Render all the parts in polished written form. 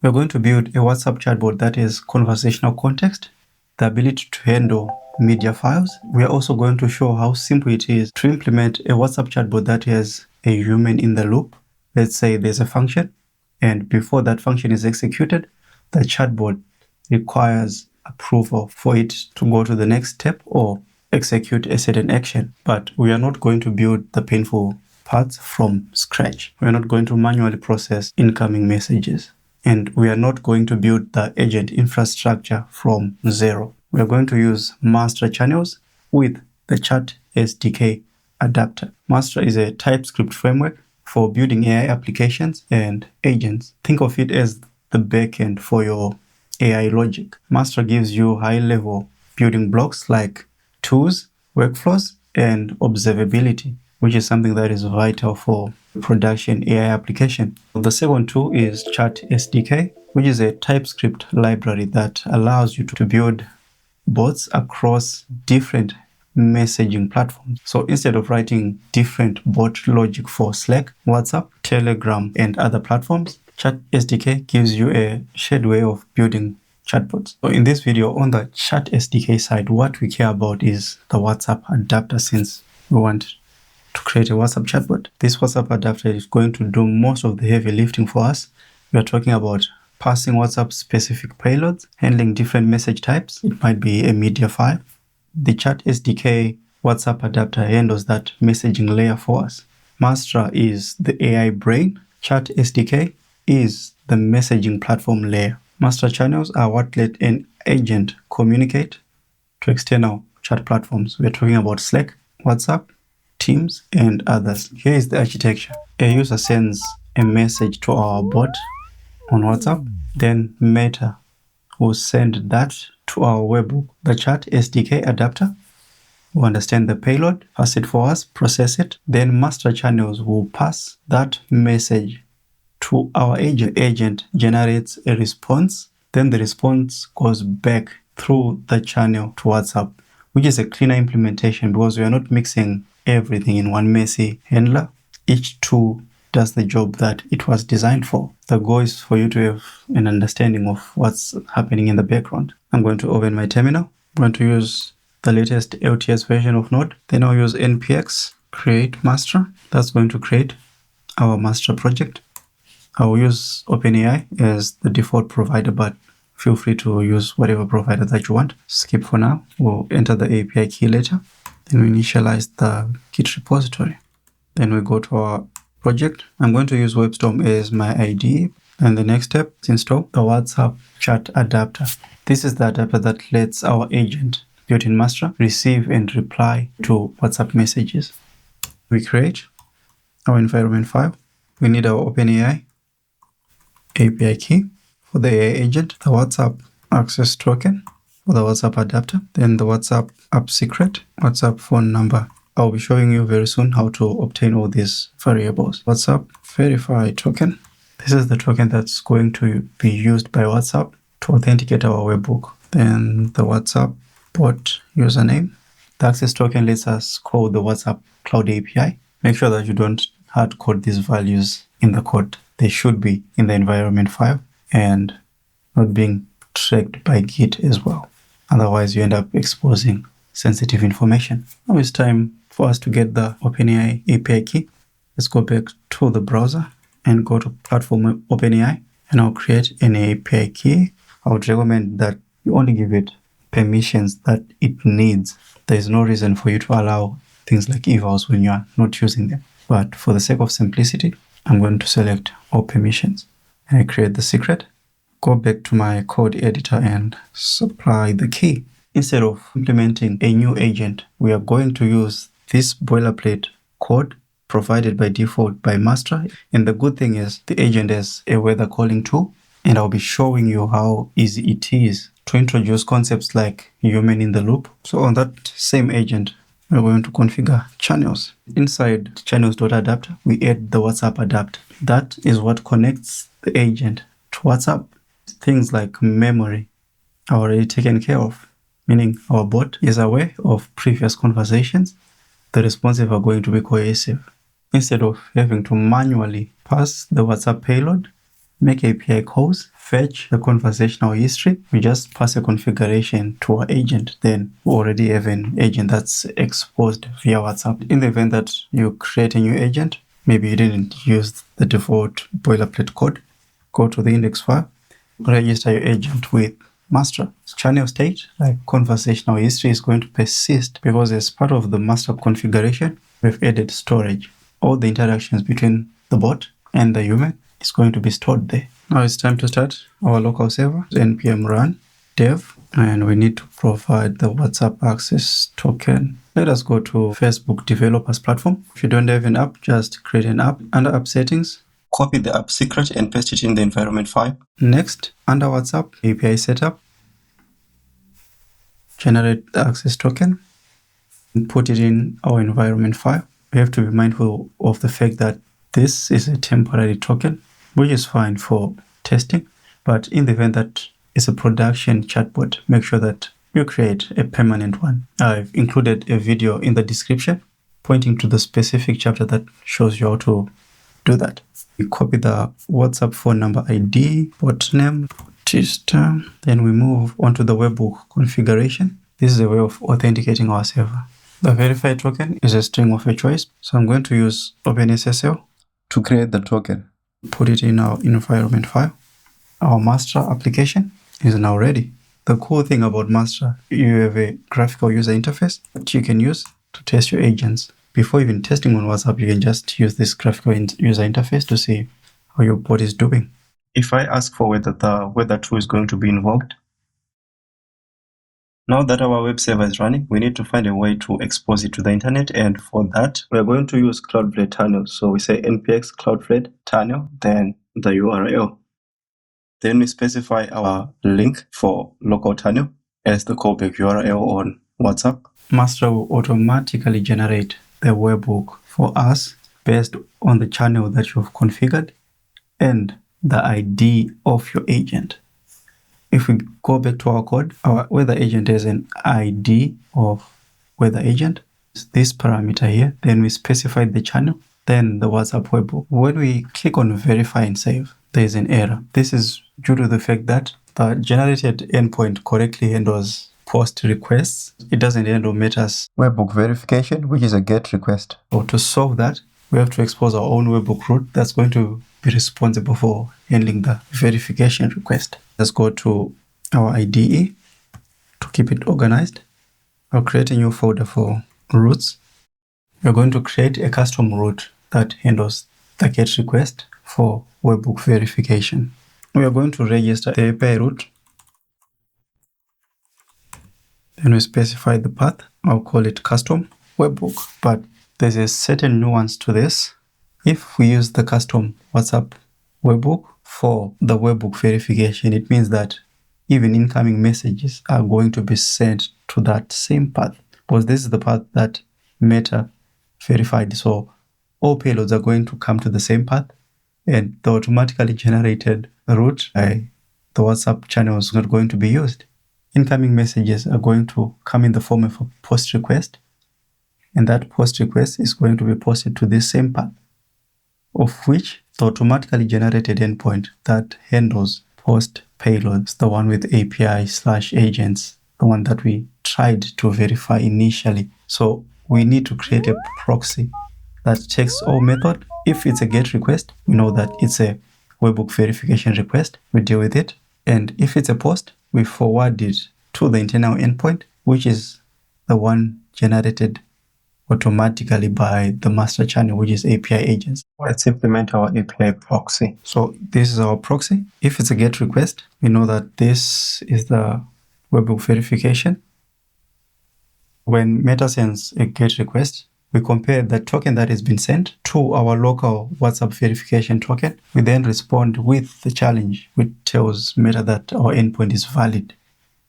We're going to build a WhatsApp chatbot that is conversational context, the ability to handle media files. We are also going to show how simple it is to implement a WhatsApp chatbot that has a human in the loop. Let's say there's a function, and before that function is executed, the chatbot requires approval for it to go to the next step or execute a certain action. But we are not going to build the painful parts from scratch. We are not going to manually process incoming messages. And we are not going to build the agent infrastructure from zero. We are going to use Mastra channels with the Chat SDK adapter. Mastra is a TypeScript framework for building AI applications and agents. Think of it as the backend for your AI logic. Mastra gives you high-level building blocks like tools, workflows, and observability, which is something that is vital for production AI application. The second tool is Chat SDK, which is a TypeScript library that allows you to build bots across different messaging platforms. So instead of writing different bot logic for Slack, WhatsApp, Telegram, and other platforms, Chat SDK gives you a shared way of building chatbots. So in this video, on the Chat SDK side, what we care about is the WhatsApp adapter, since we want to create a WhatsApp chatbot. This WhatsApp adapter is going to do most of the heavy lifting for us. We are talking about passing WhatsApp specific payloads, handling different message types. It might be a media file. The Chat SDK WhatsApp adapter handles that messaging layer for us. Mastra is the AI brain. Chat SDK is the messaging platform layer. Mastra channels are what let an agent communicate to external chat platforms. We're talking about Slack, WhatsApp, Teams, and others. Here is the architecture. A user sends a message to our bot on WhatsApp, then Meta will send that to our webhook. The Chat SDK adapter will understand the payload, pass it for us, process it. Then Mastra channels will pass that message to our agent. The agent generates a response. Then the response goes back through the channel to WhatsApp, which is a cleaner implementation because we are not mixing everything in one messy handler. Each tool does the job that it was designed for. The goal is for you to have an understanding of what's happening in the background. I'm going to open my terminal. I'm going to use the latest LTS version of Node. Then I'll use npx create Mastra. That's going to create our Mastra project. I'll use OpenAI as the default provider, but feel free to use whatever provider that you want. Skip for now. We'll enter the API key later. Then we initialize the Git repository. Then we go to our project. I'm going to use WebStorm as my IDE. And the next step is install the WhatsApp chat adapter. This is the adapter that lets our agent built in Mastra receive and reply to WhatsApp messages. We create our environment file. We need our OpenAI API key for the AI agent, the WhatsApp access token for the WhatsApp adapter, then the WhatsApp app secret, WhatsApp phone number. I'll be showing you very soon how to obtain all these variables. WhatsApp verify token. This is the token that's going to be used by WhatsApp to authenticate our webhook. Then the WhatsApp bot username. The access token lets us call the WhatsApp Cloud API. Make sure that you don't hard code these values in the code. They should be in the environment file and not being tracked by Git as well. Otherwise, you end up exposing sensitive information. Now it's time for us to get the OpenAI API key. Let's go back to the browser and go to platform OpenAI, and I'll create an API key. I would recommend that you only give it permissions that it needs. There is no reason for you to allow things like evals when you are not using them. But for the sake of simplicity, I'm going to select all permissions. And I create the secret, go back to my code editor and supply the key. Instead of implementing a new agent, we are going to use this boilerplate code provided by default by Mastra. And the good thing is the agent has a weather calling tool, and I'll be showing you how easy it is to introduce concepts like human in the loop. So on that same agent, we're going to configure channels. Inside channels.adapter, we add the WhatsApp adapter. That is what connects the agent to WhatsApp. Things like memory are already taken care of, meaning our bot is aware of previous conversations. The responsive are going to be cohesive. Instead of having to manually pass the WhatsApp payload, make API calls, fetch the conversational history. We just pass a configuration to our agent. Then we already have an agent that's exposed via WhatsApp. In the event that you create a new agent, maybe you didn't use the default boilerplate code, go to the index file, register your agent with Mastra. Channel state, like conversational history, is going to persist because as part of the Mastra configuration, we've added storage. All the interactions between the bot and the human is going to be stored there. Now it's time to start our local server, npm run dev, and we need to provide the WhatsApp access token. Let us go to Facebook developers platform. If you don't have an app, just create an app. Under app settings, copy the app secret and paste it in the environment file. Next, under WhatsApp API setup, generate the access token and put it in our environment file. We have to be mindful of the fact that this is a temporary token, which is fine for testing, but in the event that it's a production chatbot, make sure that you create a permanent one. I've included a video in the description pointing to the specific chapter that shows you how to do that. We copy the WhatsApp phone number ID, bot name, Tista. Then we move on to the webhook configuration. This is a way of authenticating our server. The verified token is a string of a choice. So I'm going to use OpenSSL to create the token. Put it in our environment file. Our Mastra application is now ready. The cool thing about Mastra, you have a graphical user interface that you can use to test your agents. Before even testing on WhatsApp, you can just use this graphical user interface to see how your bot is doing. If I ask for whether the weather tool is going to be invoked, now that our web server is running, we need to find a way to expose it to the internet, and for that, we are going to use Cloudflare Tunnel. So we say npx Cloudflare Tunnel, then the URL. Then we specify our link for local tunnel as the callback URL on WhatsApp. Mastra will automatically generate the webhook for us based on the channel that you've configured and the ID of your agent. If we go back to our code, our weather agent has an ID of weather agent. This parameter here, then we specify the channel, then the WhatsApp webhook. When we click on verify and save, there is an error. This is due to the fact that the generated endpoint correctly handles post requests. It doesn't handle Meta's webhook verification, which is a GET request. So to solve that, we have to expose our own webhook root that's going to be responsible for handling the verification request. Let's go to our IDE to keep it organized. I'll create a new folder for routes. We're going to create a custom route that handles the GET request for webhook verification. We are going to register the API route. Then we specify the path. I'll call it custom webhook, but there's a certain nuance to this. If we use the custom WhatsApp webhook for the webhook verification, it means that even incoming messages are going to be sent to that same path, because this is the path that Meta verified. So all payloads are going to come to the same path, and the automatically generated route by the WhatsApp channel is not going to be used. Incoming messages are going to come in the form of a post request, and that post request is going to be posted to this same path, of which the automatically generated endpoint that handles post payloads, the one with API/agents, the one that we tried to verify initially. So we need to create a proxy that takes all method. If it's a GET request, we know that it's a webhook verification request. We deal with it. And if it's a post, we forward it to the internal endpoint, which is the one generated automatically by the master channel, which is API agents. Let's implement our API proxy. So this is our proxy. If it's a GET request, we know that this is the webhook verification. When Meta sends a GET request, we compare the token that has been sent to our local WhatsApp verification token. We then respond with the challenge, which tells Meta that our endpoint is valid.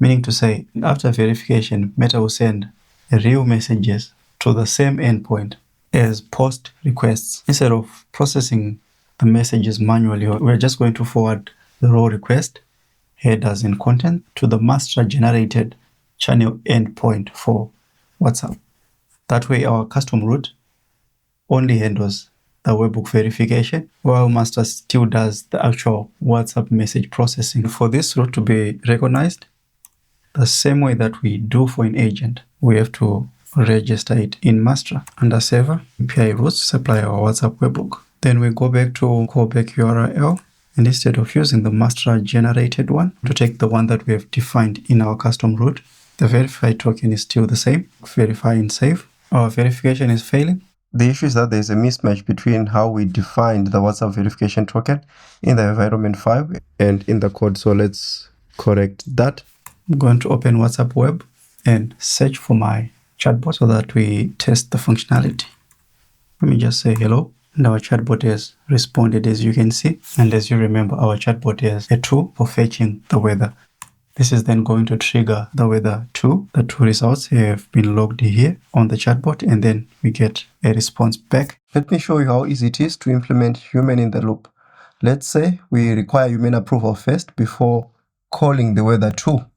Meaning to say, after verification, Meta will send real messages to the same endpoint as post requests. Instead of processing the messages manually, we're just going to forward the raw request, headers and content to the master generated channel endpoint for WhatsApp. That way, our custom route only handles the webhook verification, while Mastra still does the actual WhatsApp message processing. For this route to be recognized, the same way that we do for an agent, we have to register it in Mastra under server API routes supply our WhatsApp webhook. Then we go back to callback URL, and instead of using the Mastra generated one, to take the one that we have defined in our custom route, the verify token is still the same. Verify and save. Our verification is failing. The issue is that there's a mismatch between how we defined the WhatsApp verification token in the environment file and in the code. So let's correct that. I'm going to open WhatsApp web and search for my chatbot so that we test the functionality. Let me just say hello. And our chatbot has responded, as you can see. And as you remember, our chatbot has a tool for fetching the weather. This is then going to trigger the weather tool. The two results have been logged here on the chatbot, and then we get a response back. Let me show you how easy it is to implement human in the loop. Let's say we require human approval first before calling the weather tool.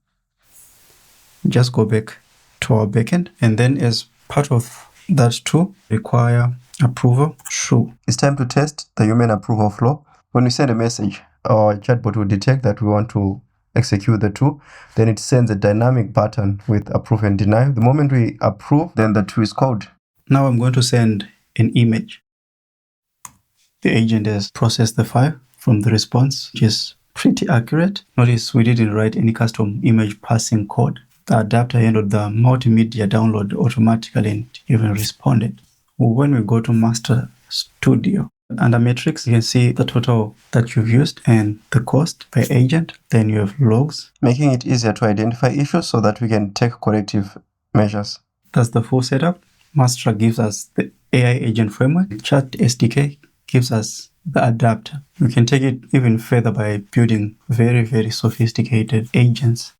Just go back to our backend, and then as part of that tool, require approval true. It's time to test the human approval flow. When we send a message, our chatbot will detect that we want to execute the tool. Then it sends a dynamic pattern with approve and deny. The moment we approve, then the tool is called. Now I'm going to send an image. The agent has processed the file from the response, which is pretty accurate. Notice we didn't write any custom image passing code. The adapter handled the multimedia download automatically and even responded. When we go to Mastra Studio, under metrics, you can see the total that you've used and the cost per agent. Then you have logs, making it easier to identify issues so that we can take corrective measures. That's the full setup. Mastra gives us the AI agent framework. Chat SDK gives us the adapter. We can take it even further by building very, very sophisticated agents.